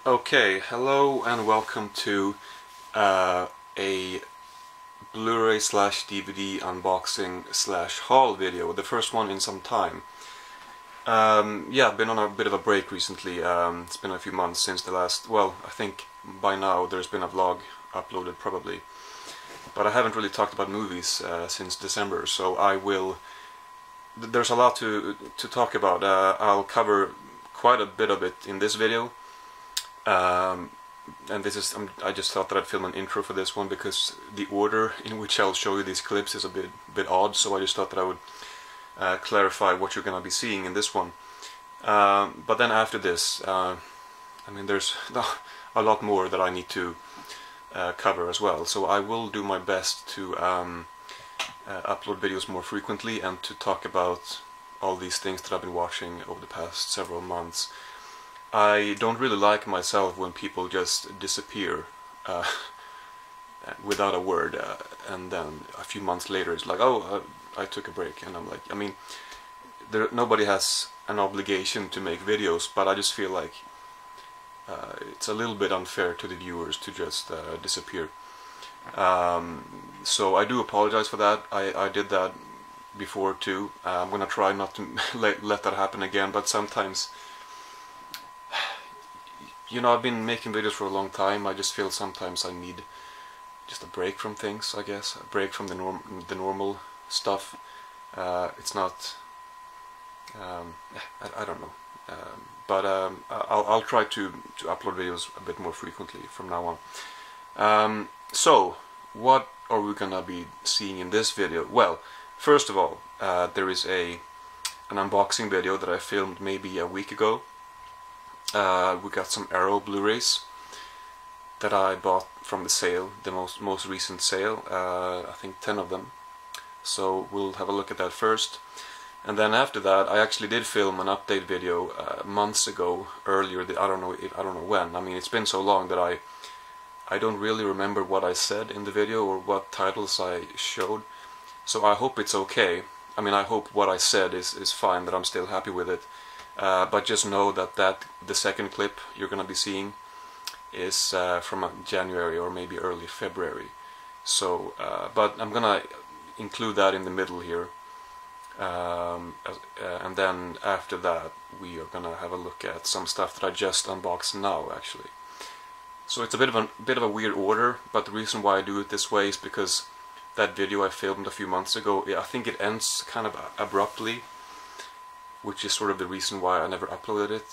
Okay, hello and welcome to a Blu-ray slash DVD unboxing slash haul video, the first one in some time. Yeah, I've been on a bit of a break recently. It's been a few months since the last, well, I think by now there's been a vlog uploaded probably. But I haven't really talked about movies since December, so I will... There's a lot to talk about. I'll cover quite a bit of it in this video. And this is, I just thought that I'd film an intro for this one because the order in which I'll show you these clips is a bit odd, so I just thought that I would clarify what you're going to be seeing in this one. But then after this, I mean, there's a lot more that I need to cover as well, so I will do my best to upload videos more frequently and to talk about all these things that I've been watching over the past several months. I don't really like myself when people just disappear without a word, and then a few months later it's like, oh, I took a break, and I'm like, I mean, nobody has an obligation to make videos, but I just feel like it's a little bit unfair to the viewers to just disappear. So I do apologize for that. I did that before too. I'm gonna try not to let that happen again, but sometimes, you know, I've been making videos for a long time. I just feel sometimes I need just a break from things, I guess. A break from the normal stuff. It's not... I don't know. But I'll try to upload videos a bit more frequently from now on. So, what are we gonna be seeing in this video? Well, first of all, there is an unboxing video that I filmed maybe a week ago. We got some Arrow Blu-rays that I bought from the sale, the most recent sale, I think 10 of them. So we'll have a look at that first. And then after that, I actually did film an update video months ago, earlier. I don't know when. I mean, it's been so long that I don't really remember what I said in the video or what titles I showed. So I hope it's okay. I mean, I hope what I said is fine, that I'm still happy with it. But just know that the second clip you're gonna be seeing is from January or maybe early February. So, but I'm gonna include that in the middle here, and then after that we are gonna have a look at some stuff that I just unboxed now, actually. So it's a bit of a weird order, but the reason why I do it this way is because that video I filmed a few months ago, I think it ends kind of abruptly, which is sort of the reason why I never uploaded it.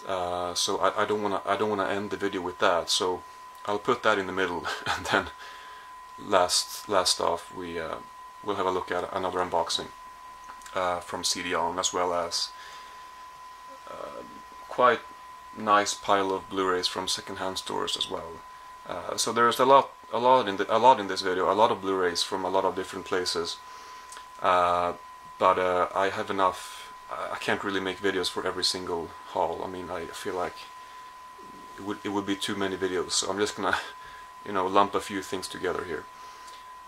So I don't wanna end the video with that. So I'll put that in the middle, and then last off we'll have a look at another unboxing from CD-ON, as well as quite nice pile of Blu-rays from secondhand stores as well. So there's a lot in this video, a lot of Blu-rays from a lot of different places. But I have enough. I can't really make videos for every single haul. I mean, I feel like it would be too many videos, so I'm just gonna, you know, lump a few things together here.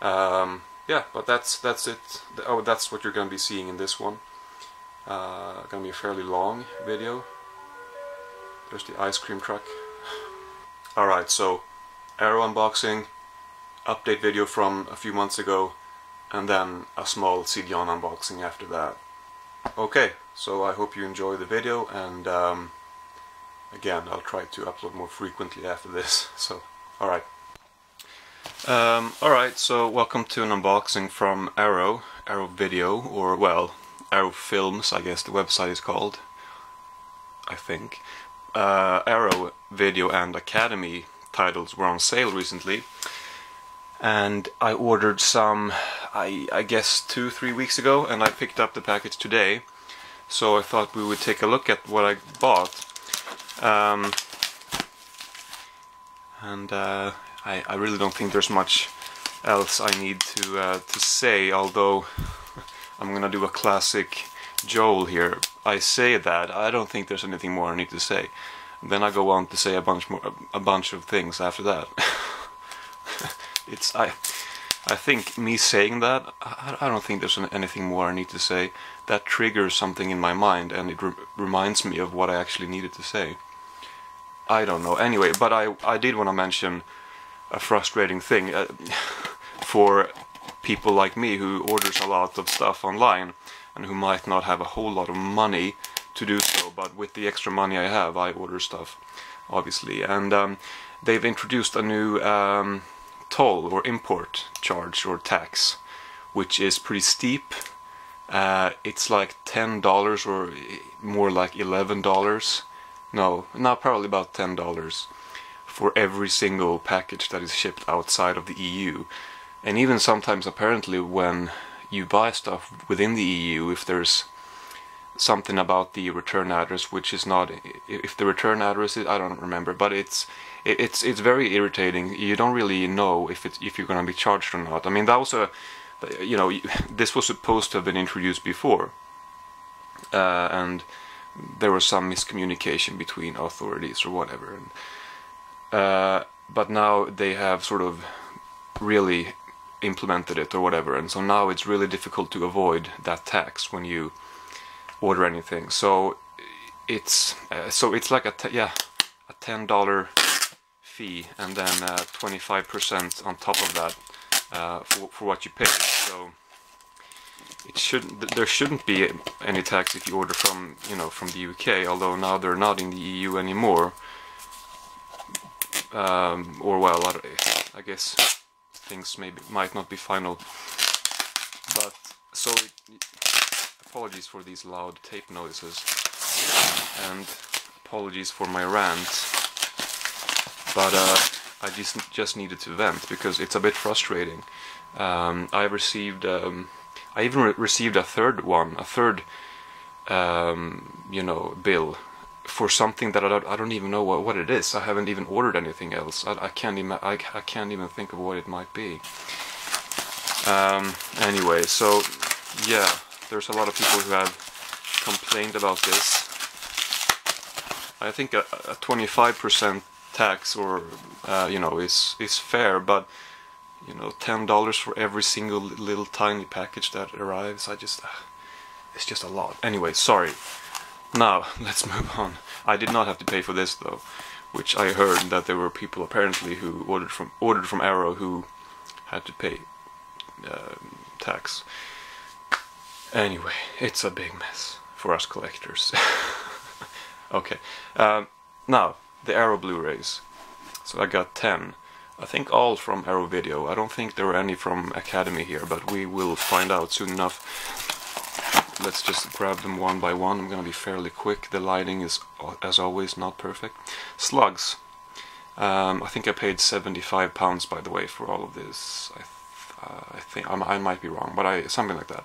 Yeah, but that's it. Oh, that's what you're gonna be seeing in this one. Gonna be a fairly long video. There's the ice cream truck. Alright, so Arrow unboxing, update video from a few months ago, and then a small CD-ON unboxing after that. Okay, so I hope you enjoy the video, and again, I'll try to upload more frequently after this. So, alright. Alright, so welcome to an unboxing from Arrow Video, or well, Arrow Films, I guess the website is called, I think. Arrow Video and Academy titles were on sale recently, and I ordered some, I guess 2-3 weeks ago, and I picked up the package today. So I thought we would take a look at what I bought. I really don't think there's much else I need to say, although I'm gonna do a classic Joel here. I say that, I don't think there's anything more I need to say. Then I go on to say a bunch of things after that. I think me saying that, I don't think there's anything more I need to say. That triggers something in my mind, and it reminds me of what I actually needed to say. I don't know. Anyway, but I did want to mention a frustrating thing for people like me who orders a lot of stuff online and who might not have a whole lot of money to do so, but with the extra money I have, I order stuff, obviously. And they've introduced a new toll or import charge or tax, which is pretty steep. It's like $10 or more like $11. No, probably about $10 for every single package that is shipped outside of the EU. And even sometimes, apparently, when you buy stuff within the EU, if there's something about the return address which is not, if the return address is, I don't remember, but it's very irritating. You don't really know if you're going to be charged or not. I mean, that was this was supposed to have been introduced before, and there was some miscommunication between authorities or whatever. But now they have sort of really implemented it or whatever, and so now it's really difficult to avoid that tax when you order anything. So it's like a $10 fee, and then 25% on top of that for what you pay. So there shouldn't be any tax if you order from the UK, although now they're not in the EU anymore. Or well, I guess things might not be final. But so apologies for these loud tape noises, and apologies for my rant. But I just needed to vent because it's a bit frustrating. I even received a third bill for something that I don't even know what it is. I haven't even ordered anything else. I can't even think of what it might be. Anyway, so yeah, there's a lot of people who have complained about this. I think a 25% tax, or is fair, but $10 for every single little tiny package that arrives, it's just a lot. Anyway, sorry. Now, let's move on. I did not have to pay for this though, which I heard that there were people apparently who ordered from Arrow who had to pay tax. Anyway, it's a big mess for us collectors. Okay, now the Arrow Blu-rays. So I got 10. I think all from Arrow Video. I don't think there were any from Academy here, but we will find out soon enough. Let's just grab them one by one. I'm gonna be fairly quick. The lighting is, as always, not perfect. Slugs. I think I paid £75, by the way, for all of this. I think I might be wrong, but something like that.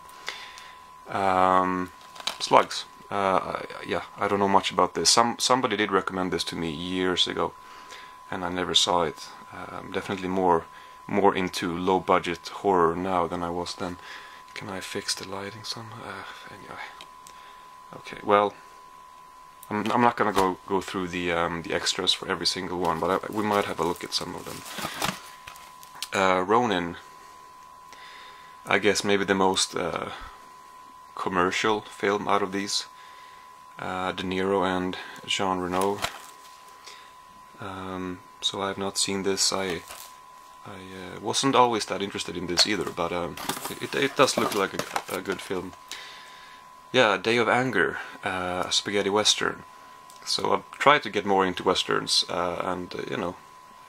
Slugs. Yeah, I don't know much about this. Somebody did recommend this to me years ago, and I never saw it. Definitely more into low-budget horror now than I was then. Can I fix the lighting some? Anyway. Okay, well, I'm not gonna go through the extras for every single one, but we might have a look at some of them. Ronin. I guess maybe the most commercial film out of these. De Niro and Jean Reno. So I have not seen this. I wasn't always that interested in this either, but it does look like a good film. Yeah, Day of Anger, a spaghetti western. So I've tried to get more into westerns, and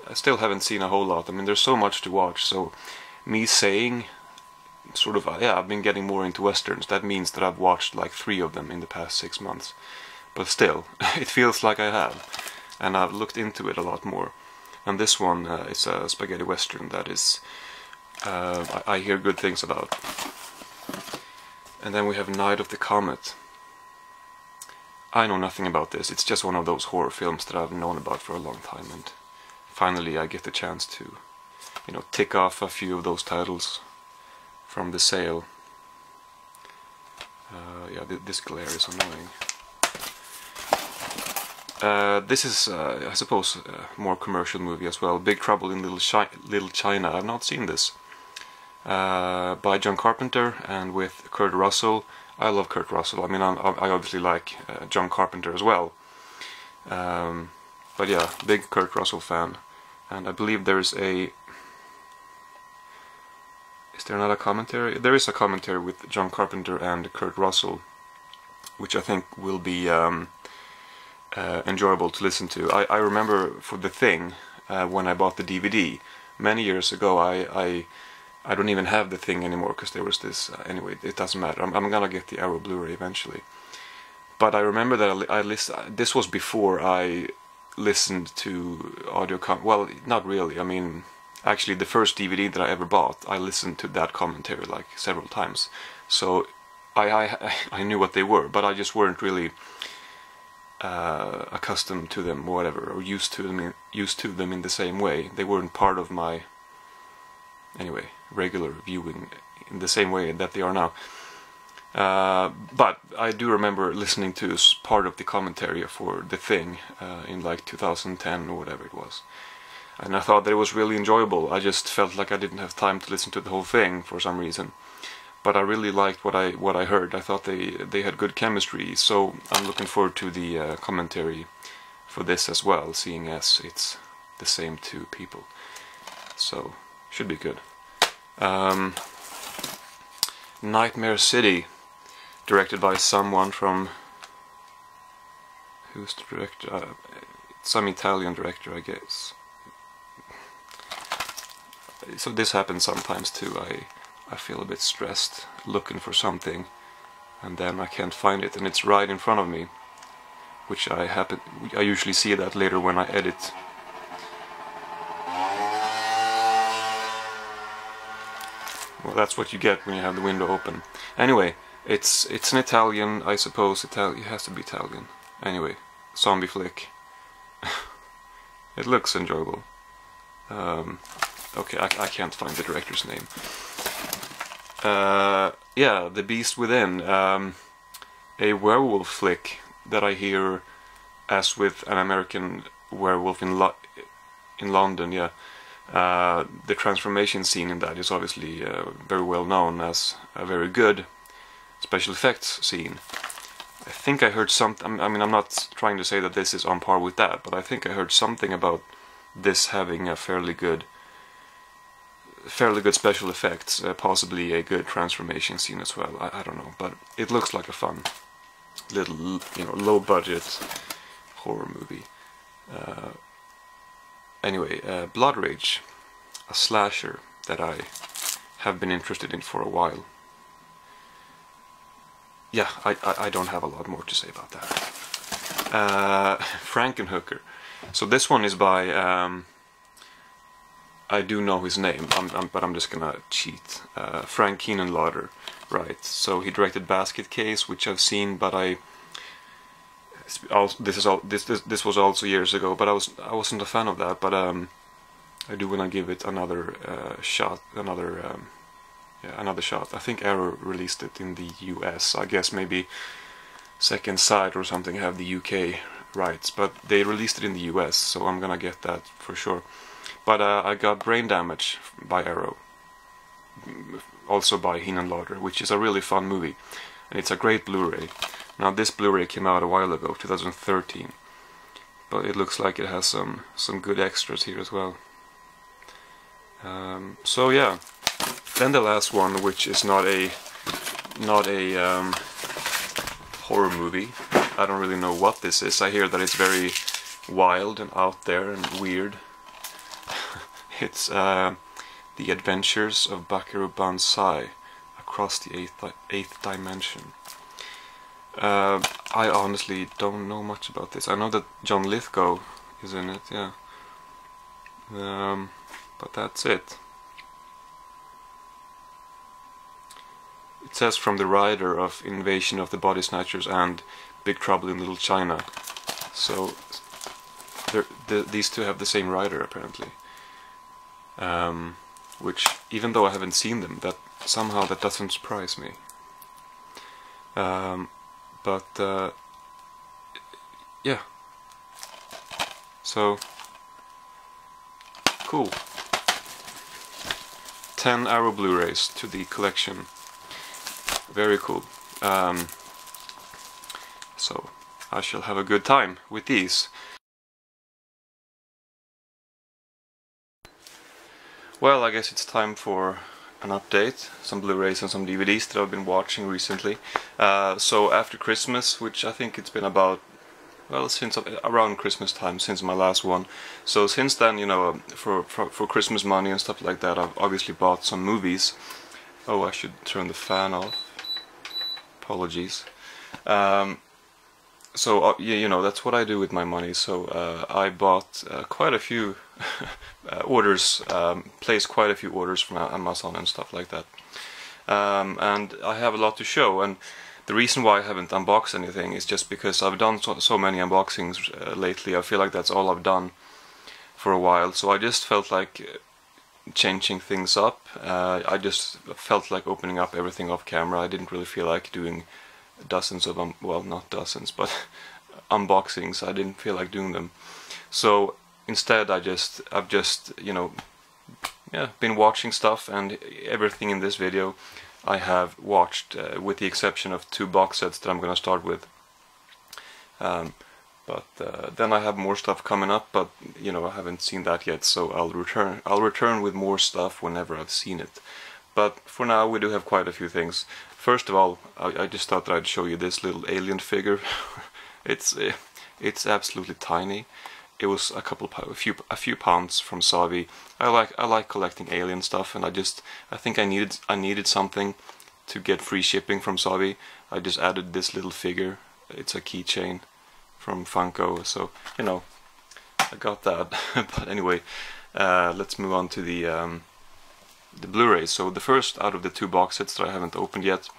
I still haven't seen a whole lot. I mean, there's so much to watch, so me saying sort of, yeah, I've been getting more into westerns, that means that I've watched like 3 of them in the past 6 months. But still, it feels like I have, and I've looked into it a lot more. And this one is a spaghetti western that is, I hear good things about. And then we have Night of the Comet. I know nothing about this. It's just one of those horror films that I've known about for a long time, and finally I get the chance to, tick off a few of those titles from the sale. Yeah, this glare is annoying. This is, I suppose, a more commercial movie as well. Big Trouble in Little China. I've not seen this. By John Carpenter and with Kurt Russell. I love Kurt Russell. I mean, I obviously like John Carpenter as well. But yeah, big Kurt Russell fan, and I believe there's a... Is there not a commentary? There is a commentary with John Carpenter and Kurt Russell, which I think will be enjoyable to listen to. I remember for The Thing, when I bought the DVD many years ago, I don't even have The Thing anymore because there was this... anyway, it doesn't matter. I'm gonna get the Arrow Blu-ray eventually. But I remember that I listened... This was before I listened to audio... well, not really. I mean... Actually, the first DVD that I ever bought, I listened to that commentary like several times. So I knew what they were, but I just weren't really accustomed to them or whatever, or used to them in the same way. They weren't part of my, anyway, regular viewing in the same way that they are now. But I do remember listening to part of the commentary for The Thing in like 2010 or whatever it was. And I thought that it was really enjoyable. I just felt like I didn't have time to listen to the whole thing for some reason. But I really liked what I heard. I thought they had good chemistry, so I'm looking forward to the commentary for this as well, seeing as it's the same two people. So, should be good. Nightmare City, directed by someone from... Who's the director? Some Italian director, I guess. So this happens sometimes too. I feel a bit stressed looking for something, and then I can't find it, and it's right in front of me, which I usually see that later when I edit. Well, that's what you get when you have the window open. Anyway, it's an Italian, I suppose. It has to be Italian. Anyway, zombie flick. It looks enjoyable. Okay, I can't find the director's name. Yeah, The Beast Within. A werewolf flick that I hear, as with An American Werewolf in London, yeah. The transformation scene in that is obviously very well known as a very good special effects scene. I think I heard something... I mean, I'm not trying to say that this is on par with that, but I think I heard something about this having a fairly good special effects, possibly a good transformation scene as well. I don't know, but it looks like a fun little, low budget horror movie. Anyway, Blood Rage, a slasher that I have been interested in for a while. Yeah, I don't have a lot more to say about that. Frankenhooker. So this one is by... I do know his name, but I'm just gonna cheat. Frank Keenan-Lauder, right? So he directed Basket Case, which I've seen, but this was also years ago. But I wasn't a fan of that. But I do want to give it another shot. Another shot. I think Arrow released it in the US. I guess maybe Second Sight or something have the UK rights, but they released it in the US, so I'm gonna get that for sure. But I got Brain Damage by Arrow, also by Keenan-Lauder, which is a really fun movie, and it's a great Blu-ray. Now this Blu-ray came out a while ago, 2013, but it looks like it has some good extras here as well. So yeah, then the last one, which is not a horror movie. I don't really know what this is. I hear that it's very wild and out there and weird. It's The Adventures of Buckaroo Banzai Across the Eighth Dimension. I honestly don't know much about this. I know that John Lithgow is in it, yeah. But that's it. It says from the writer of Invasion of the Body Snatchers and Big Trouble in Little China. So these two have the same writer apparently. Which, even though I haven't seen them, that doesn't surprise me. Yeah. So cool. 10 Arrow Blu-rays to the collection. Very cool. So I shall have a good time with these. Well, I guess it's time for an update, some Blu-rays and some DVDs that I've been watching recently. So after Christmas, which I think it's been about, well, since around Christmas time, since my last one. So since then, you know, for Christmas money and stuff like that, I've obviously bought some movies. Oh, I should turn the fan off. Apologies. So yeah, you know, that's what I do with my money. So I bought quite a few orders, placed quite a few orders from Amazon and stuff like that. And I have a lot to show, and the reason why I haven't unboxed anything is just because I've done so many unboxings lately. I feel like that's all I've done for a while, so I just felt like changing things up. I just felt like opening up everything off camera. I didn't really feel like doing dozens of well, not dozens, but unboxings. I didn't feel like doing them, so instead I've just you know, yeah, been watching stuff, and everything in this video I have watched, with the exception of 2 box sets that I'm gonna start with. But then I have more stuff coming up, but you know, I haven't seen that yet, so I'll return with more stuff whenever I've seen it. But for now we do have quite a few things. First of all, I just thought that I'd show you this little alien figure. It's absolutely tiny. It was a few pounds from Savi. I like collecting alien stuff, and I think I needed something to get free shipping from Savi. I just added this little figure. It's a keychain from Funko, so you know, I got that. But anyway, let's move on to the Blu-ray. So the first out of the 2 box sets that I haven't opened yet,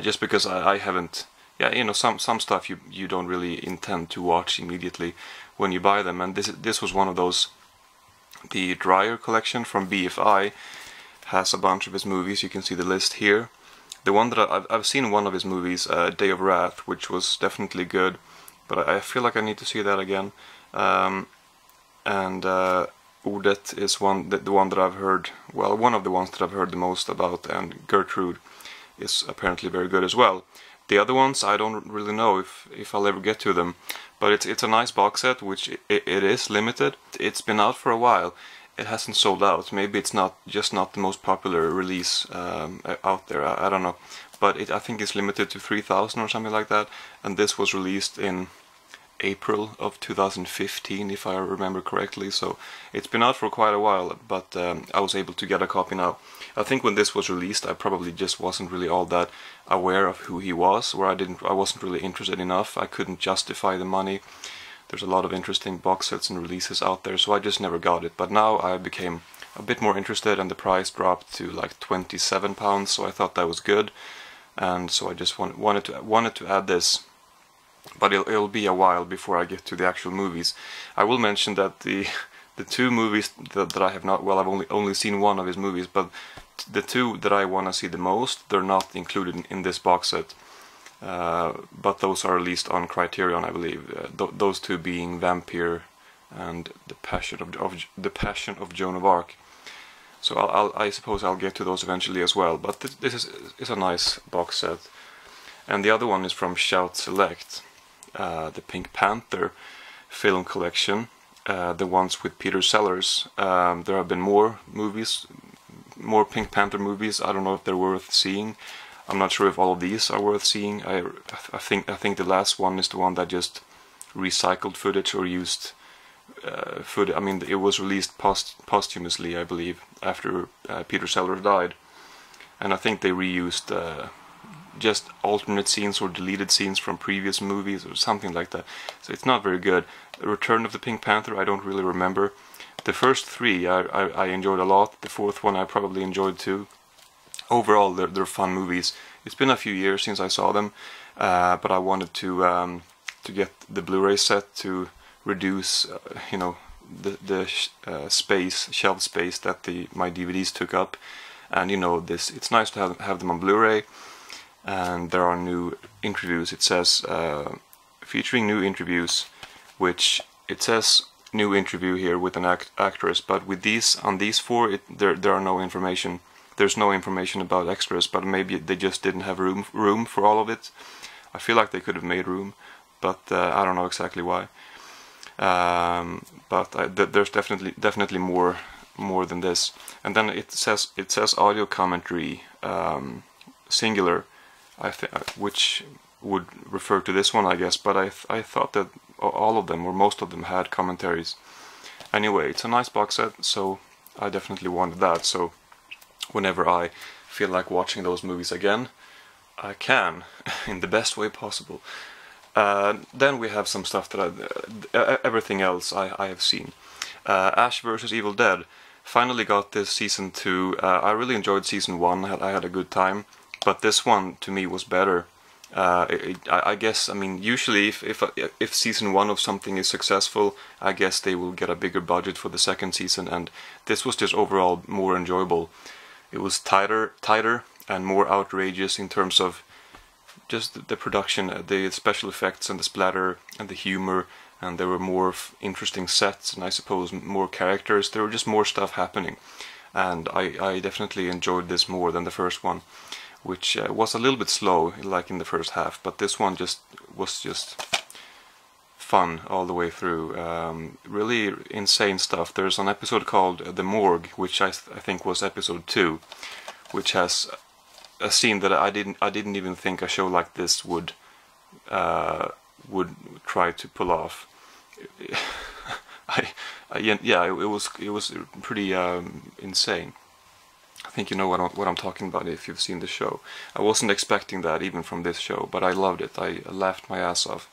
just because I haven't, yeah, you know, some stuff you don't really intend to watch immediately when you buy them, and this was one of those. The Dryer collection from BFI has a bunch of his movies. You can see the list here. The one that I've seen one of his movies, Day of Wrath, which was definitely good, but I feel like I need to see that again. And Ordet is the one that I've heard, well, one of the ones that I've heard the most about, and Gertrude is apparently very good as well. The other ones, I don't really know if I'll ever get to them, but it's a nice box set, which it is limited. It's been out for a while. It hasn't sold out. Maybe it's not the most popular release out there. I don't know, but I think it's limited to 3,000 or something like that. And this was released in April of 2015, if I remember correctly. So it's been out for quite a while, but I was able to get a copy now. I think when this was released, I probably just wasn't really all that aware of who he was, or I wasn't really interested enough. I couldn't justify the money. There's a lot of interesting box sets and releases out there, so I just never got it. But now I became a bit more interested, and the price dropped to like £27, so I thought that was good, and so I just wanted to add this. But it'll be a while before I get to the actual movies. I will mention that the 2 movies that I have not, well, I've only seen one of his movies, but the 2 that I want to see the most, they're not included in this box set. But those are released on Criterion, I believe. Those 2 being Vampire and The Passion of Joan of Arc. So I suppose I'll get to those eventually as well. But this is a nice box set. And the other one is from Shout Select, the Pink Panther film collection, the ones with Peter Sellers. There have been more Pink Panther movies. I don't know if they're worth seeing. I'm not sure if all of these are worth seeing. I think the last one is the one that just recycled footage or used footage. I mean, it was released posthumously, I believe, after Peter Sellers died, and I think they reused just alternate scenes or deleted scenes from previous movies or something like that. So it's not very good. Return of the Pink Panther, I don't really remember. The first 3 I enjoyed a lot. The 4th one I probably enjoyed too. Overall, they're fun movies. It's been a few years since I saw them, but I wanted to get the Blu-ray set to reduce, you know, the shelf space that my DVDs took up. And you know, it's nice to have them on Blu-ray. And there are new interviews. It says featuring new interviews, which it says new interview here with an actress, but with on these 4 there are no information. There's no information about extras, but maybe they just didn't have room for all of it. I feel like they could have made room, but I don't know exactly why. But there's definitely more more than this. And then it says audio commentary singular, which would refer to this one, I guess. But I thought that all of them or most of them had commentaries. Anyway, it's a nice box set, so I definitely wanted that. So whenever I feel like watching those movies again, I can in the best way possible. Then we have some stuff that everything else I have seen. Ash vs. Evil Dead. Finally got this season 2. I really enjoyed season 1. I had a good time, but this one to me was better. I guess, I mean, usually if season 1 of something is successful, I guess they will get a bigger budget for the second season, and this was just overall more enjoyable. It was tighter and more outrageous in terms of just the production, the special effects and the splatter and the humor, and there were more interesting sets and I suppose more characters. There were just more stuff happening, and I definitely enjoyed this more than the first one, which was a little bit slow, like in the first half, but this one was just fun all the way through. Really insane stuff. There's an episode called The Morgue, which I think was episode 2, which has a scene that I didn't even think a show like this would try to pull off. Yeah, it was pretty insane. I think you know what I'm talking about if you've seen the show. I wasn't expecting that even from this show, but I loved it. I laughed my ass off.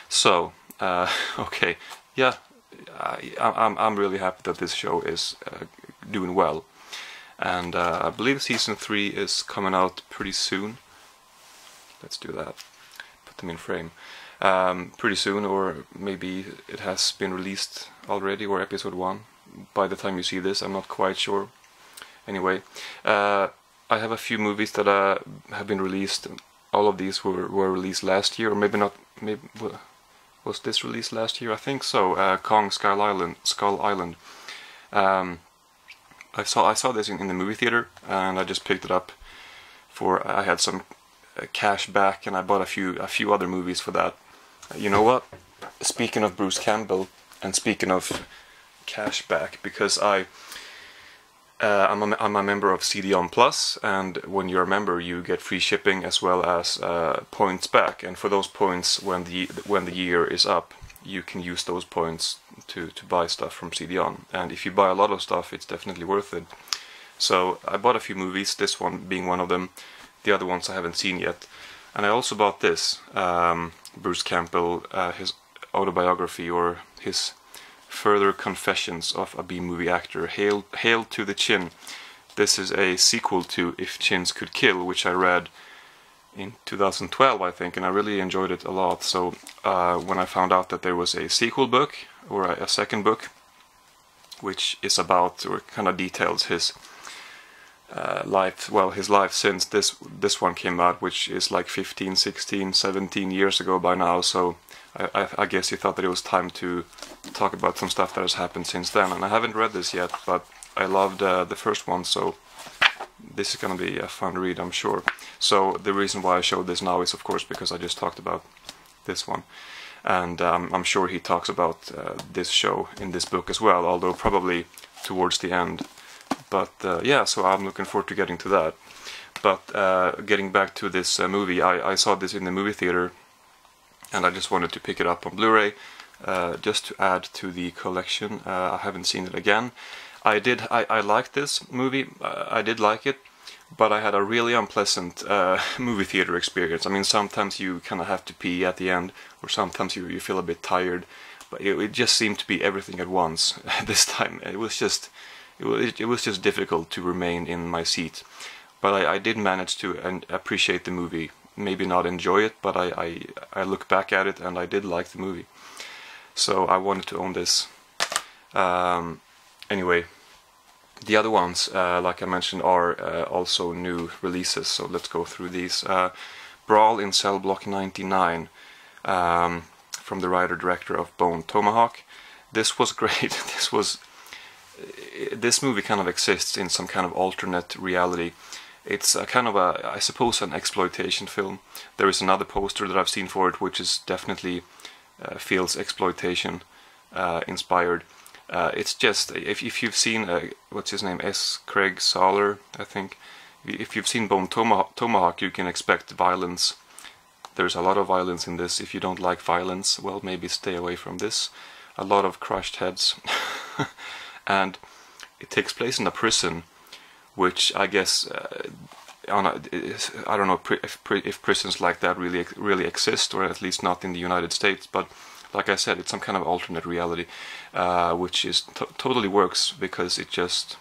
So okay, yeah, I'm really happy that this show is doing well. And I believe season 3 is coming out pretty soon. Let's do that. Put them in frame. Pretty soon, or maybe it has been released already, or episode 1 by the time you see this. I'm not quite sure. Anyway, I have a few movies that have been released. All of these were released last year, or maybe not. Maybe was this released last year? I think so. Kong Skull Island. I saw this in the movie theater, and I just picked it up for. I had some cash back, and I bought a few other movies for that. You know what? Speaking of Bruce Campbell, and speaking of cash back, because I'm a member of CD-ON Plus, and when you're a member, you get free shipping as well as points back. And for those points, when the year is up, you can use those points to buy stuff from CD-ON. And if you buy a lot of stuff, it's definitely worth it. So I bought a few movies, this one being one of them. The other ones I haven't seen yet. And I also bought this, Bruce Campbell, his autobiography, or his further confessions of a B-movie actor, Hail to the Chin. This is a sequel to If Chins Could Kill, which I read in 2012, I think, and I really enjoyed it a lot. So when I found out that there was a sequel book, or a second book, which is about, or kind of details his his life since this one came out, which is like 15, 16, 17 years ago by now, so I guess he thought that it was time to talk about some stuff that has happened since then. And I haven't read this yet, but I loved the first one, so this is gonna be a fun read, I'm sure. So the reason why I showed this now is of course because I just talked about this one, and I'm sure he talks about this show in this book as well, although probably towards the end. But yeah, so I'm looking forward to getting to that. But getting back to this movie, I saw this in the movie theater, and I just wanted to pick it up on Blu-ray just to add to the collection. I haven't seen it again. I liked this movie. I did like it, but I had a really unpleasant movie theater experience. I mean, sometimes you kind of have to pee at the end, or sometimes you feel a bit tired. But it just seemed to be everything at once this time. It was just difficult to remain in my seat. But I did manage to appreciate the movie. Maybe not enjoy it, but I look back at it and I did like the movie. So I wanted to own this. Anyway, the other ones, like I mentioned, are also new releases. So let's go through these. Brawl in Cell Block 99, from the writer-director of Bone Tomahawk. This was great. This movie kind of exists in some kind of alternate reality. It's a kind of I suppose, an exploitation film. There is another poster that I've seen for it, which is definitely feels exploitation inspired. It's just, if you've seen, what's his name, S. Craig Soller, I think. If you've seen Bone Tomahawk, you can expect violence. There's a lot of violence in this. If you don't like violence, well, maybe stay away from this. A lot of crushed heads. And it takes place in a prison, which I guess, I don't know if prisons like that really exist, or at least not in the United States, but like I said, it's some kind of alternate reality, which is totally works, because it just,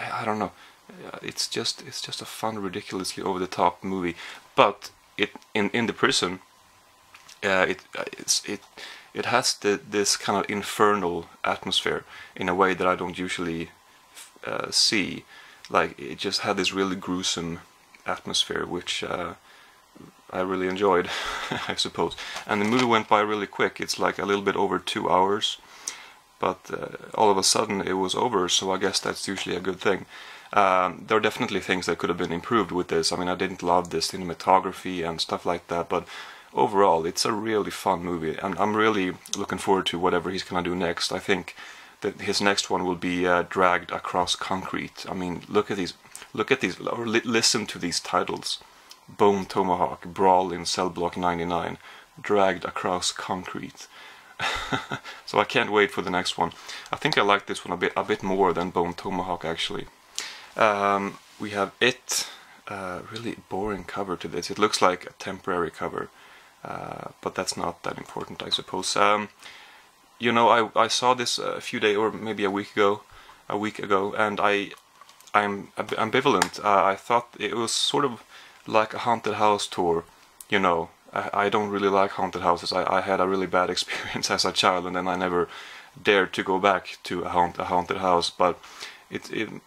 I don't know, it's just a fun, ridiculously over the top movie. But in the prison, it has this kind of infernal atmosphere in a way that I don't usually see. Like, it just had this really gruesome atmosphere, which I really enjoyed, I suppose. And the movie went by really quick. It's like a little bit over 2 hours, but all of a sudden it was over, so I guess that's usually a good thing. There are definitely things that could have been improved with this. I mean, I didn't love the cinematography and stuff like that, but overall it's a really fun movie, and I'm really looking forward to whatever he's gonna do next. I think that his next one will be Dragged Across Concrete. I mean, look at these, or listen to these titles: Bone Tomahawk, Brawl in Cell Block 99, Dragged Across Concrete. So I can't wait for the next one. I think I like this one a bit more than Bone Tomahawk, actually. We have It, really boring cover to this. It looks like a temporary cover, but that's not that important, I suppose. You know, I saw this a few days, or maybe a week ago, and I'm ambivalent. I thought it was sort of like a haunted house tour. You know, I don't really like haunted houses. I had a really bad experience as a child, and then I never dared to go back to a haunted house. But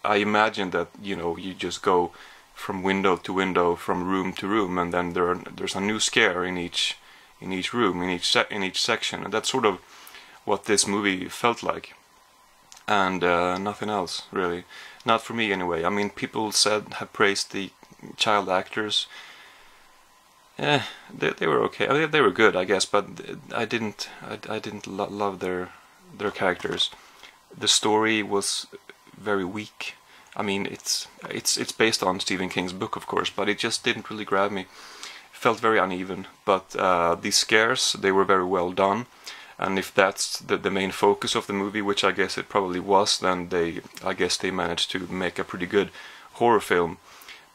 I imagine that, you know, you just go from window to window, from room to room, and then there's a new scare in each room, in each section, and that's sort of what this movie felt like, and nothing else really. Not for me anyway. I mean, people have praised the child actors. They were okay. I mean, they were good, I guess, but I didn't love their characters. The story was very weak. I mean, it's based on Stephen King's book, of course, but it just didn't really grab me. It felt very uneven. But these scares, they were very well done. And if that's the main focus of the movie, which I guess it probably was, then I guess they managed to make a pretty good horror film.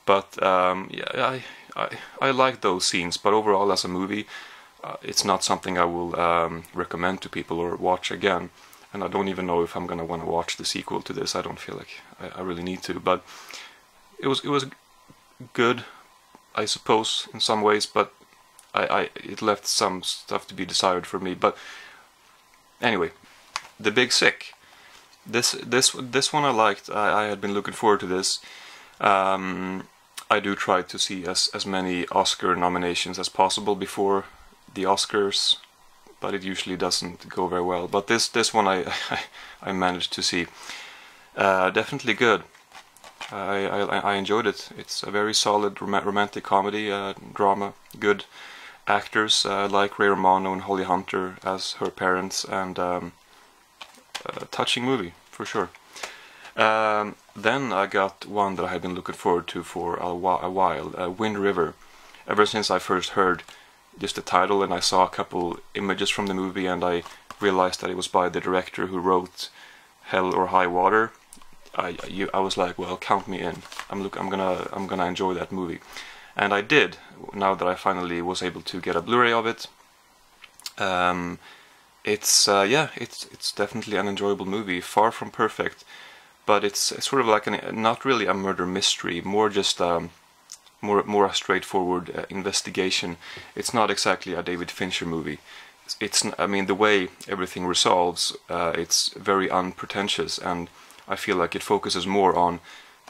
But yeah, I like those scenes. But overall, as a movie, it's not something I will recommend to people or watch again. And I don't even know if I'm gonna want to watch the sequel to this. I don't feel like I really need to. But it was good, I suppose, in some ways. But it left some stuff to be desired for me. But anyway, The Big Sick. This one I liked. I had been looking forward to this. I do try to see as many Oscar nominations as possible before the Oscars, but it usually doesn't go very well. But this one I managed to see. Definitely good. I enjoyed it. It's a very solid romantic comedy, drama. Good actors like Ray Romano and Holly Hunter as her parents, and a touching movie for sure. Then I got one that I had been looking forward to for a while, Wind River. Ever since I first heard just the title and I saw a couple images from the movie, and I realized that it was by the director who wrote Hell or High Water, I was like, well, count me in. I'm gonna enjoy that movie, and I did. Now that I finally was able to get a Blu-ray of it, it's definitely an enjoyable movie. Far from perfect, but it's sort of like not really a murder mystery, more just more a straightforward investigation. It's not exactly a David Fincher movie. I mean, the way everything resolves, it's very unpretentious, and I feel like it focuses more on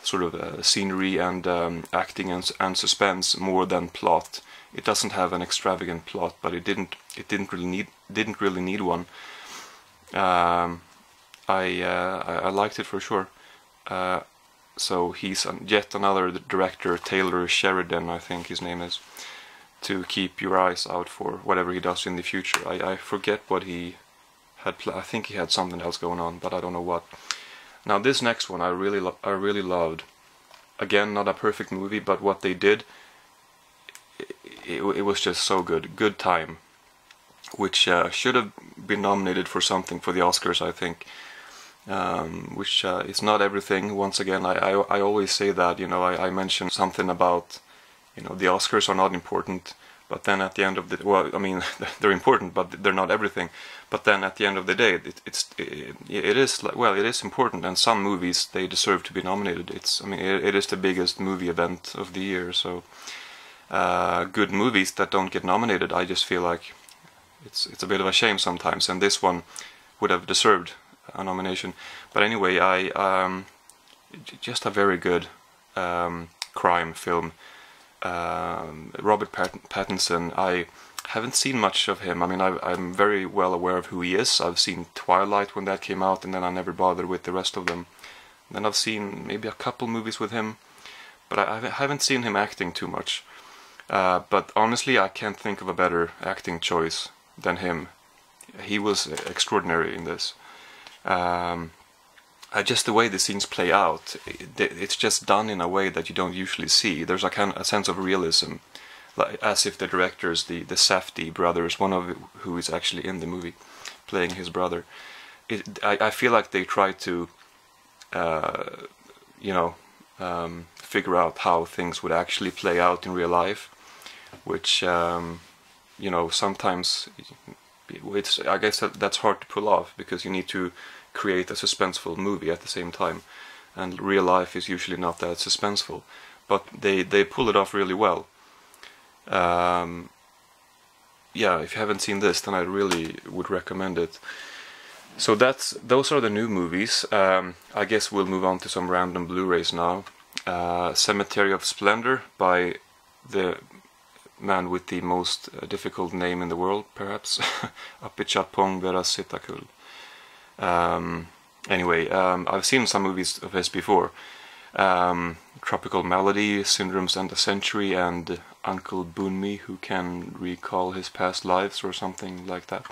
sort of scenery and acting and suspense more than plot. It doesn't have an extravagant plot, but it didn't really need one. I liked it for sure. So he's yet another director, Taylor Sheridan, I think his name is, to keep your eyes out for whatever he does in the future. I forget what he I think he had something else going on, but I don't know what. Now this next one I really loved. Again, not a perfect movie, but what they did, it was just so good. Good Time, which should have been nominated for something for the Oscars, I think. Which is not everything. Once again, I always say that, you know, I mention something about, you know, the Oscars are not important, but then at the end of the, well, I mean, they're important, but they're not everything. But then at the end of the day, it is like, well, it is important, and some movies, they deserve to be nominated. I mean, it is the biggest movie event of the year, so good movies that don't get nominated, I just feel like it's a bit of a shame sometimes, and this one would have deserved a nomination. But anyway, just a very good crime film. Robert Pattinson, I haven't seen much of him. I mean, I'm very well aware of who he is. I've seen Twilight when that came out, and then I never bothered with the rest of them. And then I've seen maybe a couple movies with him, but I haven't seen him acting too much. But honestly, I can't think of a better acting choice than him. He was extraordinary in this. Just the way the scenes play out, it's just done in a way that you don't usually see. There's a sense of realism, like, as if the directors, the Safdie brothers, one of who is actually in the movie, playing his brother. I feel like they try to, you know, figure out how things would actually play out in real life, which, you know, sometimes I guess that's hard to pull off, because you need to create a suspenseful movie at the same time, and real life is usually not that suspenseful, but they pull it off really well. Yeah, if you haven't seen this, then I really would recommend it. So those are the new movies. I guess we'll move on to some random Blu-rays now. Cemetery of Splendor by the man with the most difficult name in the world, perhaps. Apichatpong Verasitakul. Anyway, I've seen some movies of his before. Tropical Melody, Syndromes and a Century, and Uncle Boonmi, Who Can Recall His Past Lives, or something like that.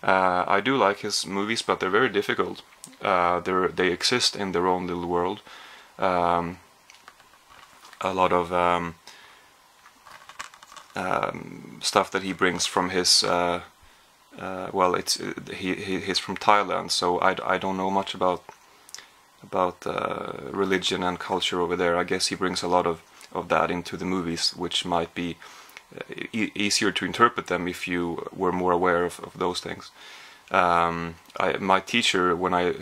I do like his movies, but they're very difficult. They exist in their own little world. A lot of stuff that he brings from his well, he's from Thailand, so I don't know much about religion and culture over there. I guess he brings a lot of that into the movies, which might be easier to interpret them if you were more aware of those things. My teacher, when I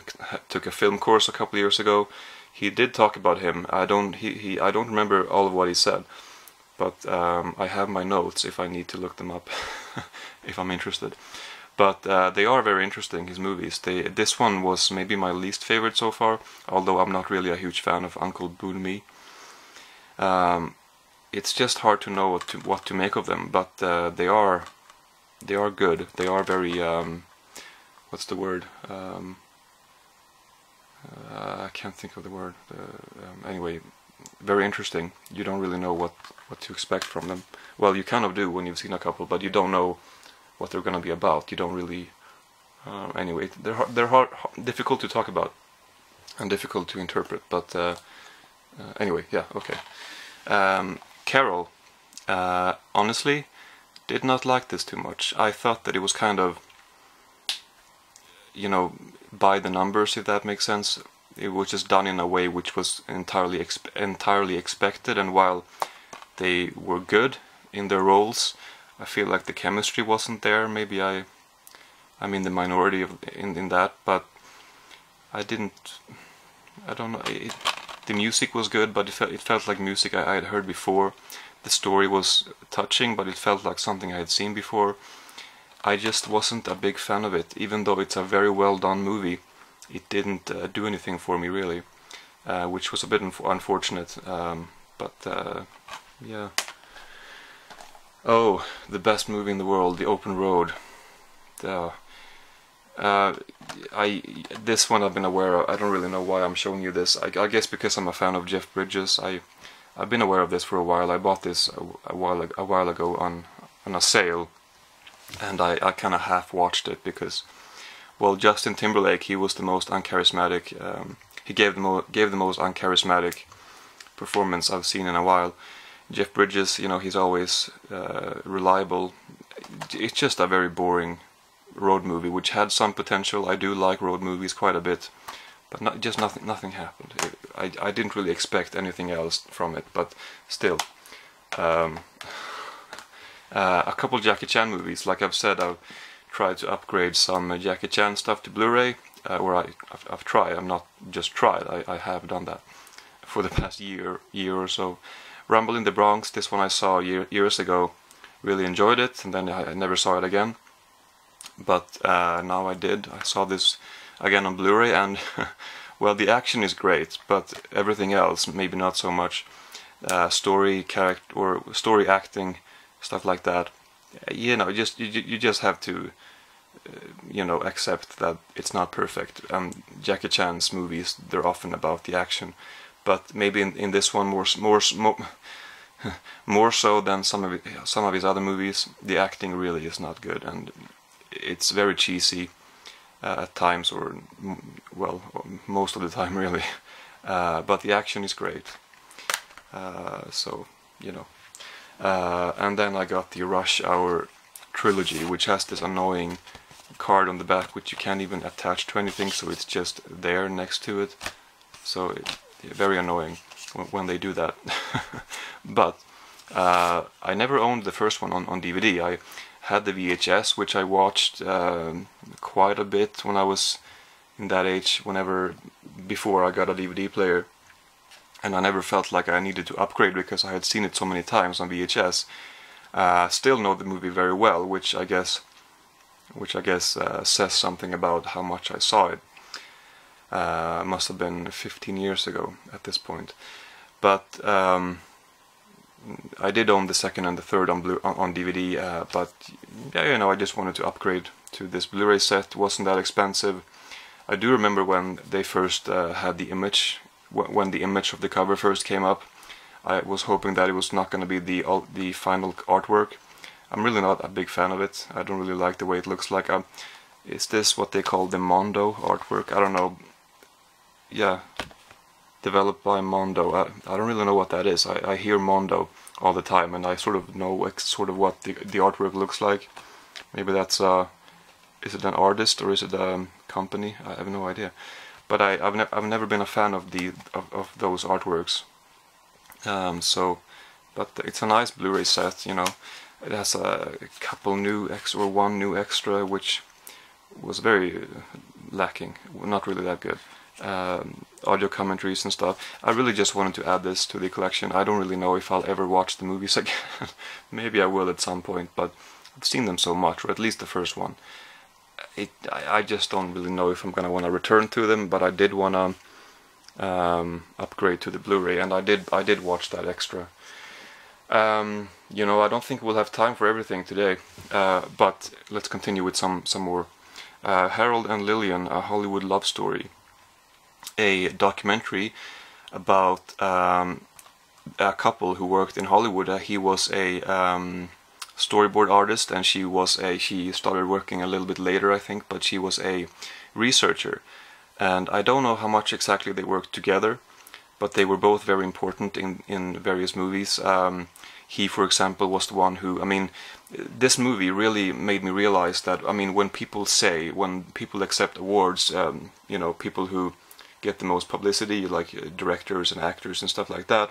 took a film course a couple of years ago, he did talk about him. I don't remember all of what he said, but I have my notes if I need to look them up if I'm interested. But they are very interesting, his movies. This one was maybe my least favorite so far, although I'm not really a huge fan of Uncle Boonmi. It's just hard to know what to make of them, but they are good. They are very what's the word? I can't think of the word. Anyway, very interesting. You don't really know what to expect from them. Well, you kind of do when you've seen a couple, but you don't know what they're going to be about. You don't really. Anyway, they're difficult to talk about and difficult to interpret. But anyway, yeah, okay. Carol, honestly, did not like this too much. I thought that it was kind of, you know, by the numbers, if that makes sense. It was just done in a way which was entirely expected, and while they were good in their roles, I feel like the chemistry wasn't there. Maybe I'm in the minority in that, but I don't know. The music was good, but it felt like music I had heard before. The story was touching, but it felt like something I had seen before. I just wasn't a big fan of it, even though it's a very well done movie. It didn't do anything for me really, which was a bit unfortunate. But yeah. Oh, the best movie in the world, The Open Road. This one I've been aware of. I don't really know why I'm showing you this. I guess because I'm a fan of Jeff Bridges. I've been aware of this for a while. I bought this a while ago on a sale, and I kind of half watched it because, well, Justin Timberlake, he was the most uncharismatic. He gave the most uncharismatic performance I've seen in a while. Jeff Bridges, you know, he's always reliable. It's just a very boring road movie, which had some potential. I do like road movies quite a bit, but nothing happened. I didn't really expect anything else from it, but still. A couple Jackie Chan movies, like I've said, I've tried to upgrade some Jackie Chan stuff to Blu-ray, or I've tried. I'm not just tried. I have done that for the past year or so. Rumble in the Bronx, this one I saw years ago. Really enjoyed it, and then I never saw it again. But now I did. I saw this again on Blu-ray, and well, the action is great, but everything else maybe not so much. Story, character, or story acting, stuff like that. You know, you just have to, you know, accept that it's not perfect. Jackie Chan's movies, they're often about the action, but maybe in this one more so than some of his other movies, the acting really is not good, and it's very cheesy at times, or well, most of the time really. But the action is great. So, you know. And then I got the Rush Hour trilogy, which has this annoying card on the back which you can't even attach to anything, so it's just there next to it. So it's very annoying when they do that. But I never owned the first one on DVD. I had the VHS, which I watched quite a bit when I was in that age, before I got a DVD player. And I never felt like I needed to upgrade because I had seen it so many times on VHS. Still know the movie very well, which I guess says something about how much I saw it. Must have been 15 years ago at this point. But I did own the second and the third on DVD. But yeah, you know, I just wanted to upgrade to this Blu-ray set. It wasn't that expensive. I do remember when they first had the image. When the image of the cover first came up, I was hoping that it was not going to be the final artwork. I'm really not a big fan of it. I don't really like the way it looks like. Is this what they call the Mondo artwork? I don't know. Yeah, developed by Mondo. I don't really know what that is. I hear Mondo all the time, and I sort of know sort of what the artwork looks like. Maybe that's is it an artist or is it a company? I have no idea. But I've never been a fan of those artworks. But it's a nice Blu-ray set, you know. It has a couple new or one new extra, which was very lacking, not really that good. Audio commentaries and stuff. I really just wanted to add this to the collection. I don't really know if I'll ever watch the movies again. Maybe I will at some point, but I've seen them so much, or at least the first one. I just don't really know if I'm gonna want to return to them, but I did want to upgrade to the Blu-ray, and I did watch that extra. You know, I don't think we'll have time for everything today, but let's continue with some more. Harold and Lillian, A Hollywood Love Story, a documentary about a couple who worked in Hollywood. He was a storyboard artist, and she started working a little bit later, I think, but she was a researcher, and I don't know how much exactly they worked together, but they were both very important in various movies. He, for example, was the one who, I mean, this movie really made me realize that, I mean, when people accept awards, you know, people who get the most publicity, like directors and actors and stuff like that,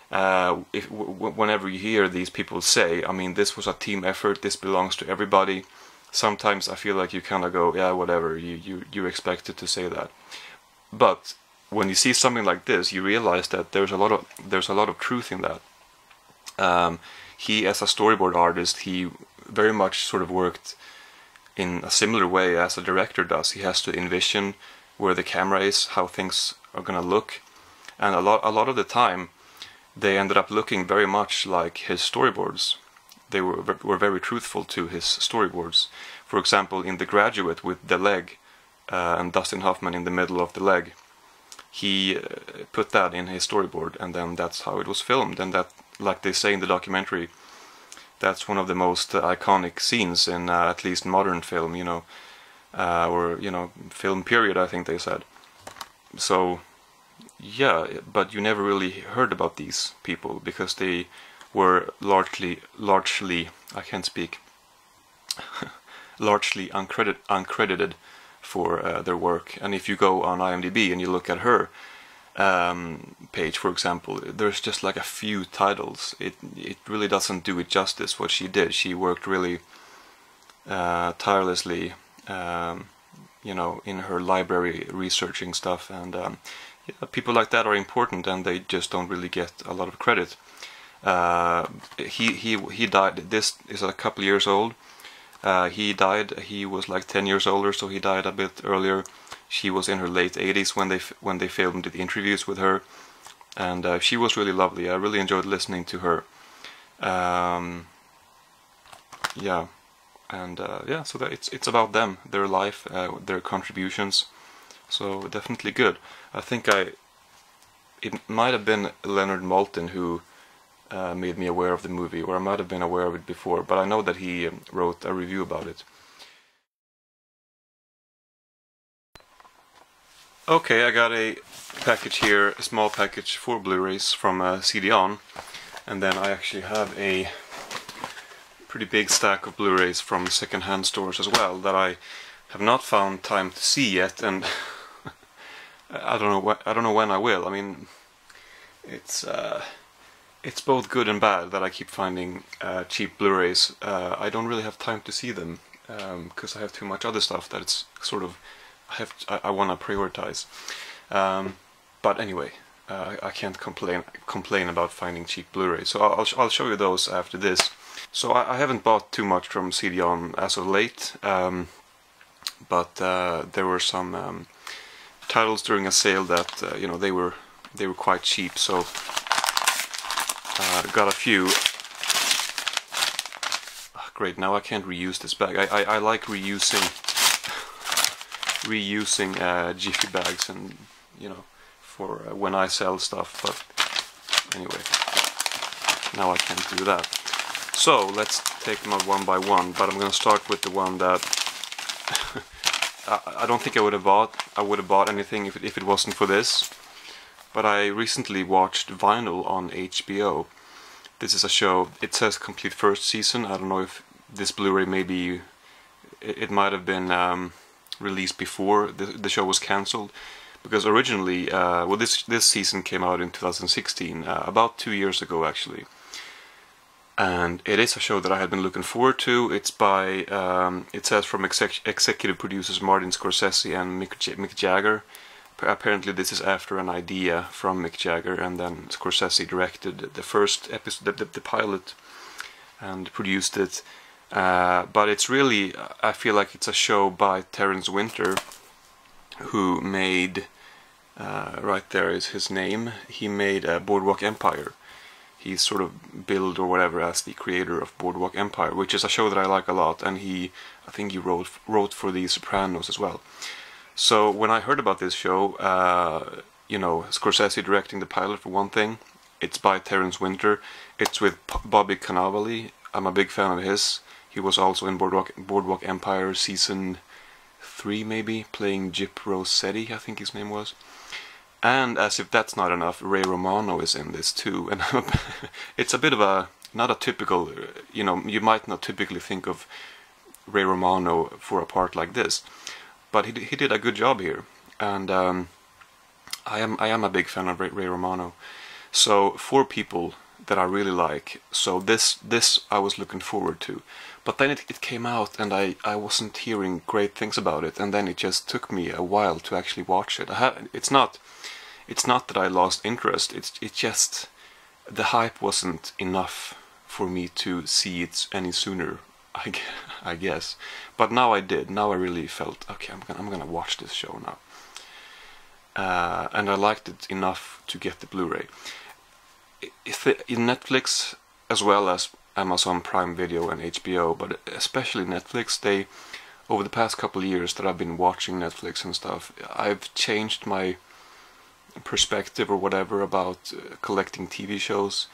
whenever you hear these people say, I mean, this was a team effort, this belongs to everybody, sometimes I feel like you kind of go, yeah, whatever, you're expected to say that. But when you see something like this, you realize that there's a lot of truth in that. He, as a storyboard artist, he very much sort of worked in a similar way as a director does. He has to envision where the camera is, how things are gonna look, and a lot of the time they ended up looking very much like his storyboards. They were very truthful to his storyboards. For example, in The Graduate, with the leg and Dustin Hoffman in the middle of the leg, he put that in his storyboard, and then that's how it was filmed. And that, like they say in the documentary, that's one of the most iconic scenes in at least modern film, you know. or you know, film period, I think they said. So yeah, but you never really heard about these people because they were largely I can't speak largely uncredited for their work. And if you go on IMDb and you look at her page, for example, there's just like a few titles. It really doesn't do it justice what she did. She worked really tirelessly, you know, in her library researching stuff, and yeah, people like that are important, and they just don't really get a lot of credit. He died. This is a couple years old. He died. He was like 10 years older, so he died a bit earlier. She was in her late 80s when they filmed the interviews with her, and she was really lovely. I really enjoyed listening to her. Yeah, and yeah, so that it's about them, their life, their contributions. So definitely good. I think it might have been Leonard Maltin who made me aware of the movie, or I might have been aware of it before, but I know that he wrote a review about it. Okay, I got a package here, a small package for Blu-rays from CD-ON, and then I actually have a pretty big stack of Blu-rays from second-hand stores as well that I have not found time to see yet, and I don't know when I will. I mean, it's both good and bad that I keep finding cheap Blu-rays. I don't really have time to see them because I have too much other stuff that it's sort of I want to prioritize. But anyway, I can't complain about finding cheap Blu-rays. So I'll show you those after this. So I haven't bought too much from CD-ON as of late, but there were some titles during a sale that you know, they were quite cheap. So got a few. Oh, great! Now I can't reuse this bag. I like reusing Jiffy bags, and you know, for when I sell stuff. But anyway, now I can't do that. So let's take them out one by one. But I'm gonna start with the one that I don't think I would have bought anything if it wasn't for this. But I recently watched Vinyl on HBO. This is a show, it says complete first season. I don't know if this Blu-ray maybe, it might have been released before the show was cancelled. Because originally, well, this season came out in 2016, about 2 years ago actually. And it is a show that I had been looking forward to. It's by, it says from executive producers Martin Scorsese and Mick Jagger. Apparently this is after an idea from Mick Jagger, and then Scorsese directed the first episode, the pilot, and produced it. But it's really, I feel like it's a show by Terence Winter, who made, right there is his name, he made Boardwalk Empire. He's sort of billed or whatever as the creator of Boardwalk Empire, which is a show that I like a lot, and I think he wrote for The Sopranos as well. So when I heard about this show, you know, Scorsese directing the pilot for one thing, it's by Terence Winter, it's with Bobby Cannavale. I'm a big fan of his. He was also in Boardwalk Empire season 3 maybe, playing Gyp Rossetti, I think his name was. And as if that's not enough, Ray Romano is in this too, and it's a bit of a, not a typical, you know, you might not typically think of Ray Romano for a part like this, but he did a good job here, and I am a big fan of Ray Romano. So 4 people that I really like, so this I was looking forward to, but then it came out and I wasn't hearing great things about it, and then it just took me a while to actually watch it. It's not that I lost interest, it's just the hype wasn't enough for me to see it any sooner, I guess. But now I did. Now I really felt, okay, I'm gonna watch this show now. And I liked it enough to get the Blu-ray. In Netflix, as well as Amazon Prime Video and HBO, but especially Netflix, they, over the past couple of years that I've been watching Netflix and stuff, I've changed my perspective or whatever about collecting TV shows.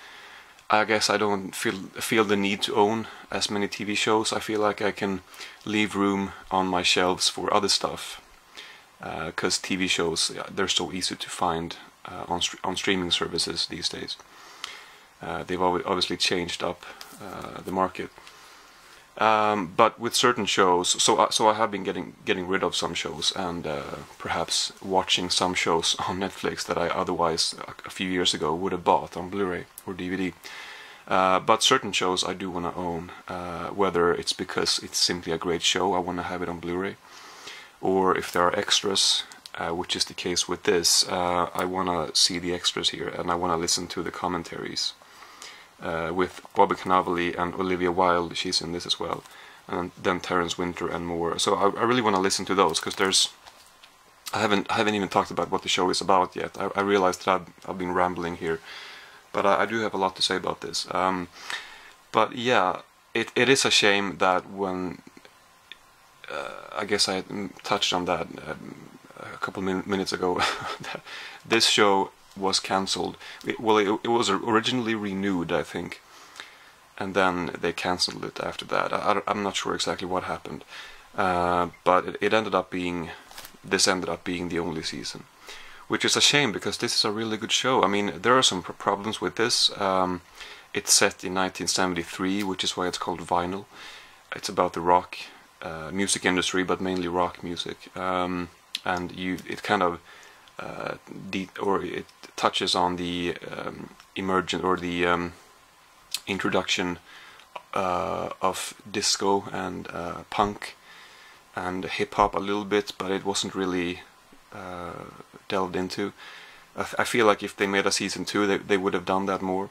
I guess I don't feel the need to own as many TV shows. I feel like I can leave room on my shelves for other stuff, because TV shows, they're so easy to find on streaming services these days. They've obviously changed up the market. But with certain shows, so I have been getting rid of some shows, and perhaps watching some shows on Netflix that I otherwise a few years ago would have bought on Blu-ray or DVD. But certain shows I do want to own, whether it's because it's simply a great show, I want to have it on Blu-ray, or if there are extras, which is the case with this. I want to see the extras here, and I want to listen to the commentaries. With Bobby Cannavale and Olivia Wilde, she's in this as well, and then Terence Winter and more. So I really want to listen to those, because I haven't even talked about what the show is about yet. I realized that I've been rambling here, but I do have a lot to say about this. But yeah, it is a shame that when I guess I touched on that a couple minutes ago, that this show was cancelled. It was originally renewed, I think, and then they cancelled it after that. I'm not sure exactly what happened, but this ended up being the only season, which is a shame, because this is a really good show. I mean, there are some problems with this. It's set in 1973, which is why it's called vinyl. It's about the rock music industry, but mainly rock music, and it kind of it touches on the emergent, or the introduction of disco and punk and hip hop a little bit, but it wasn't really delved into. I feel like if they made a season 2, they would have done that more.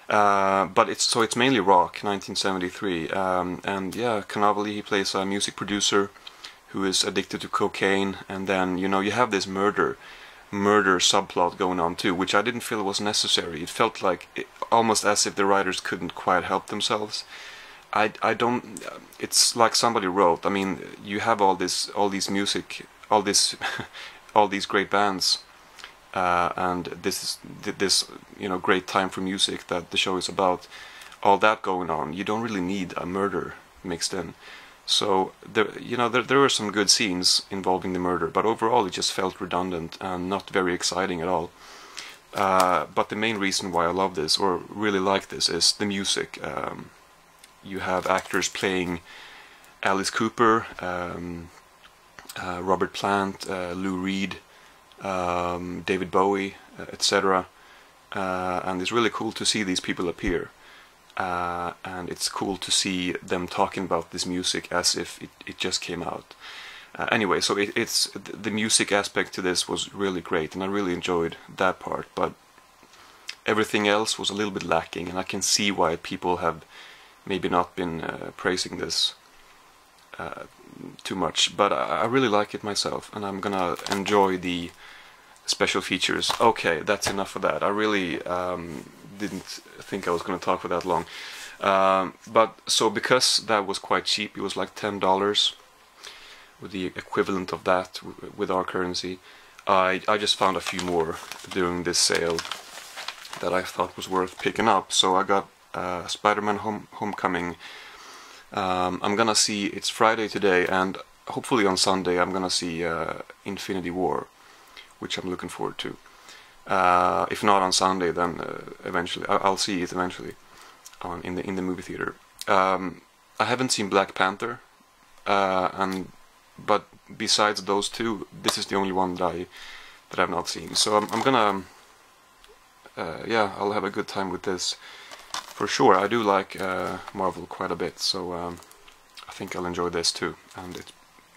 But it's mainly rock, 1973, and yeah, Cannavale, he plays a music producer who is addicted to cocaine, and then you have this murder subplot going on too, which I didn't feel was necessary. It felt like almost as if the writers couldn't quite help themselves. It's like somebody wrote, I mean, you have all these great bands, and this great time for music that the show is about, all that going on. You don't really need a murder mixed in. So there were some good scenes involving the murder, but overall it just felt redundant and not very exciting at all. But the main reason why I love this, or really like this, is the music. You have actors playing Alice Cooper, Robert Plant, Lou Reed, David Bowie, etc. And it's really cool to see these people appear. And it's cool to see them talking about this music as if it just came out. Anyway, so it's the music aspect to this was really great, and I really enjoyed that part, but everything else was a little bit lacking, and I can see why people have maybe not been praising this too much, but I really like it myself, and I'm gonna enjoy the special features. Okay, that's enough of that. I really didn't think I was going to talk for that long. But so because that was quite cheap, it was like $10, with the equivalent of that with our currency, I just found a few more during this sale that I thought was worth picking up. So I got Spider-Man Homecoming. I'm gonna see, it's Friday today, and hopefully on Sunday I'm gonna see Infinity War, which I'm looking forward to. If not on Sunday, then eventually I'll see it eventually in the movie theater. I haven't seen Black Panther, but besides those two, this is the only one that I've not seen. So I'm gonna yeah, I'll have a good time with this for sure. I do like Marvel quite a bit, so I think I'll enjoy this too, and it's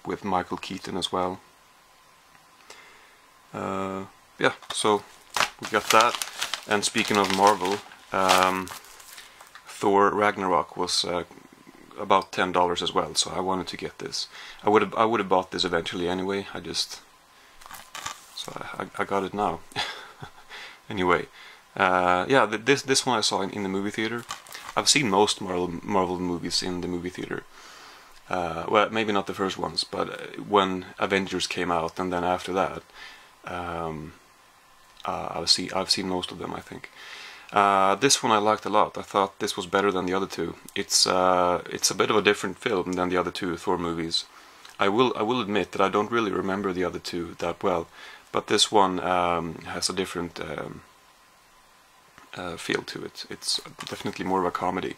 with Michael Keaton as well. Yeah, so we got that. And speaking of Marvel, Thor Ragnarok was about $10 as well, so I wanted to get this. I would have bought this eventually anyway. I got it now. Anyway, yeah, this one I saw in the movie theater. I've seen most Marvel movies in the movie theater. Well, maybe not the first ones, but when Avengers came out, and then after that, I've seen most of them, I think. This one I liked a lot. I thought this was better than the other two. It's a bit of a different film than the other two Thor movies. I will admit that I don't really remember the other two that well, but this one has a different feel to it. It's definitely more of a comedy.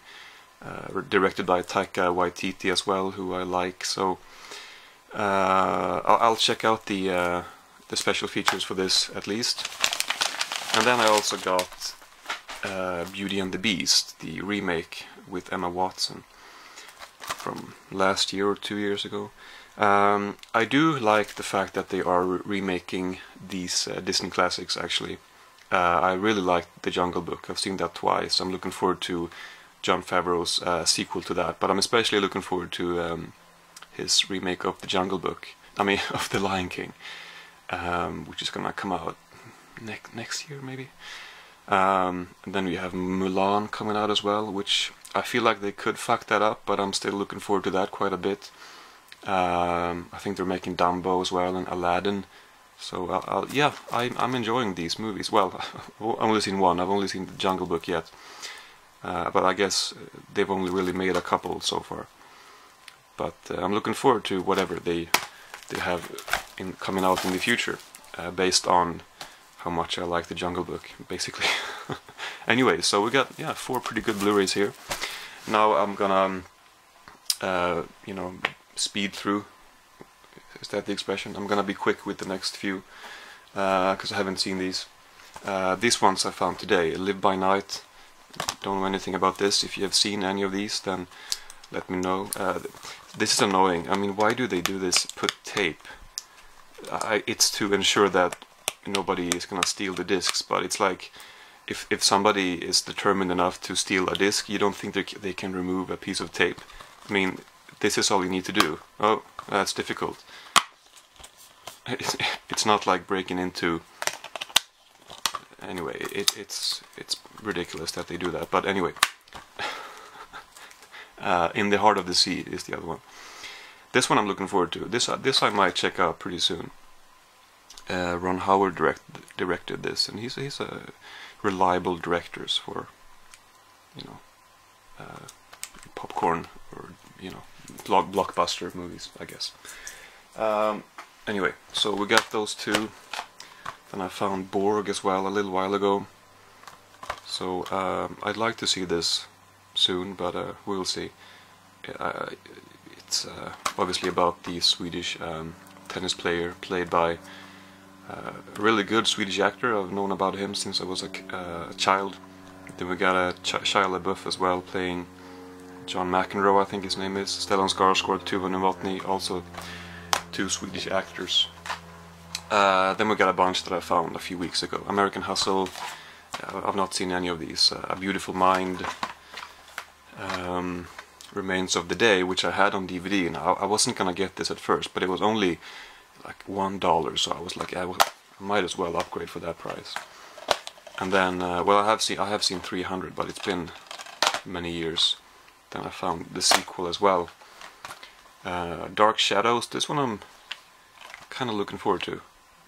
Directed by Taika Waititi as well, who I like. So I'll check out the special features for this at least. And then I also got Beauty and the Beast, the remake with Emma Watson from last year or 2 years ago. I do like the fact that they are remaking these Disney classics, actually. I really liked The Jungle Book. I've seen that twice. I'm looking forward to Jon Favreau's sequel to that, but I'm especially looking forward to his remake of The Jungle Book. I mean, of The Lion King, which is gonna come out next year, maybe. And then we have Mulan coming out as well, which I feel like they could fuck that up, but I'm still looking forward to that quite a bit. I think they're making Dumbo as well and Aladdin. So yeah, I'm enjoying these movies. Well, I've only seen one. I've only seen The Jungle Book yet. But I guess they've only really made a couple so far. But I'm looking forward to whatever they have coming out in the future, based on how much I like The Jungle Book, basically. Anyway, so we got 4 pretty good Blu-rays here. Now I'm gonna you know, speed through. Is that the expression? I'm gonna be quick with the next few because I haven't seen these. These ones I found today. Live by Night. Don't know anything about this. If you have seen any of these, then let me know. This is annoying. I mean, why do they do this? Put tape. It's to ensure that nobody is gonna steal the discs, but it's like if somebody is determined enough to steal a disc, you don't think they can remove a piece of tape. I mean, this is all you need to do. Oh, that's difficult. It's not like breaking into... Anyway, it's ridiculous that they do that. But anyway, In the Heart of the Sea is the other one. This one I'm looking forward to. This I might check out pretty soon. Ron Howard directed this, and he's a reliable director for, you know, popcorn or, you know, blockbuster movies, I guess. Anyway, so we got those two. Then I found Borg as well a little while ago. So I'd like to see this soon, but we'll see. It's obviously about the Swedish tennis player played by a really good Swedish actor. I've known about him since I was a child. Then we got a Shia LaBeouf as well playing John McEnroe, I think his name is. Stellan Skarsgård, Tuva Novotny, also 2 Swedish actors. Then we got a bunch that I found a few weeks ago. American Hustle. I've not seen any of these. A Beautiful Mind. Remains of the Day, which I had on DVD, and I wasn't gonna get this at first, but it was only like $1, so I was like, I might as well upgrade for that price. And then, well, I have seen 300, but it's been many years. Then I found the sequel as well. Dark Shadows. This one I'm kind of looking forward to.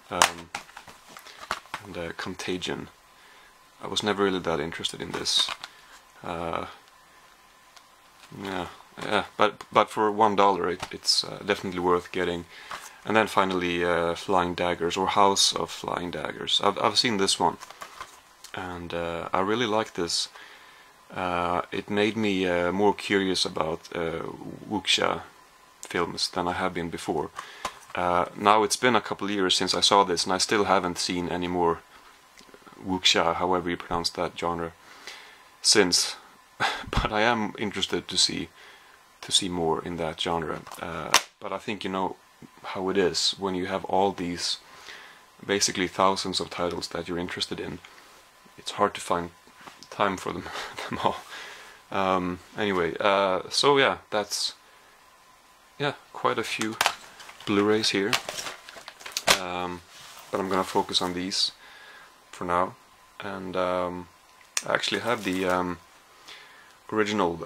And Contagion. I was never really that interested in this. Yeah, but for $1 it's definitely worth getting. And then finally Flying Daggers, or House of Flying Daggers. I've seen this one, and I really like this. It made me more curious about wuxia films than I have been before. Now it's been a couple of years since I saw this, and I still haven't seen any more wuxia, however you pronounce that genre, since. But I am interested to see more in that genre. But I think you know how it is when you have all these, basically thousands of titles that you're interested in. It's hard to find time for them all. Anyway, so yeah, that's quite a few Blu-rays here. But I'm gonna focus on these for now, and I actually have the original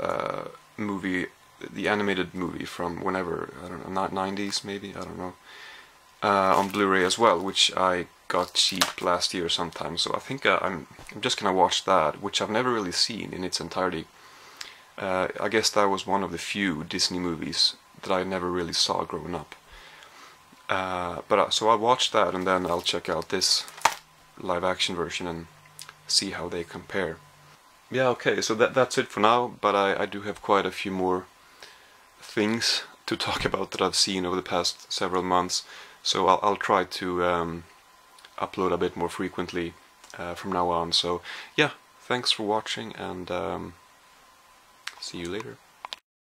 movie, the animated movie from whenever, I don't know, 90s maybe, I don't know. on Blu-ray as well, which I got cheap last year sometime. So I think I'm just gonna watch that, which I've never really seen in its entirety. I guess that was one of the few Disney movies that I never really saw growing up. So I'll watch that, and then I'll check out this live-action version and see how they compare. Yeah, okay, so that's it for now, but I do have quite a few more things to talk about that I've seen over the past several months, so I'll try to upload a bit more frequently from now on. So yeah, thanks for watching, and see you later.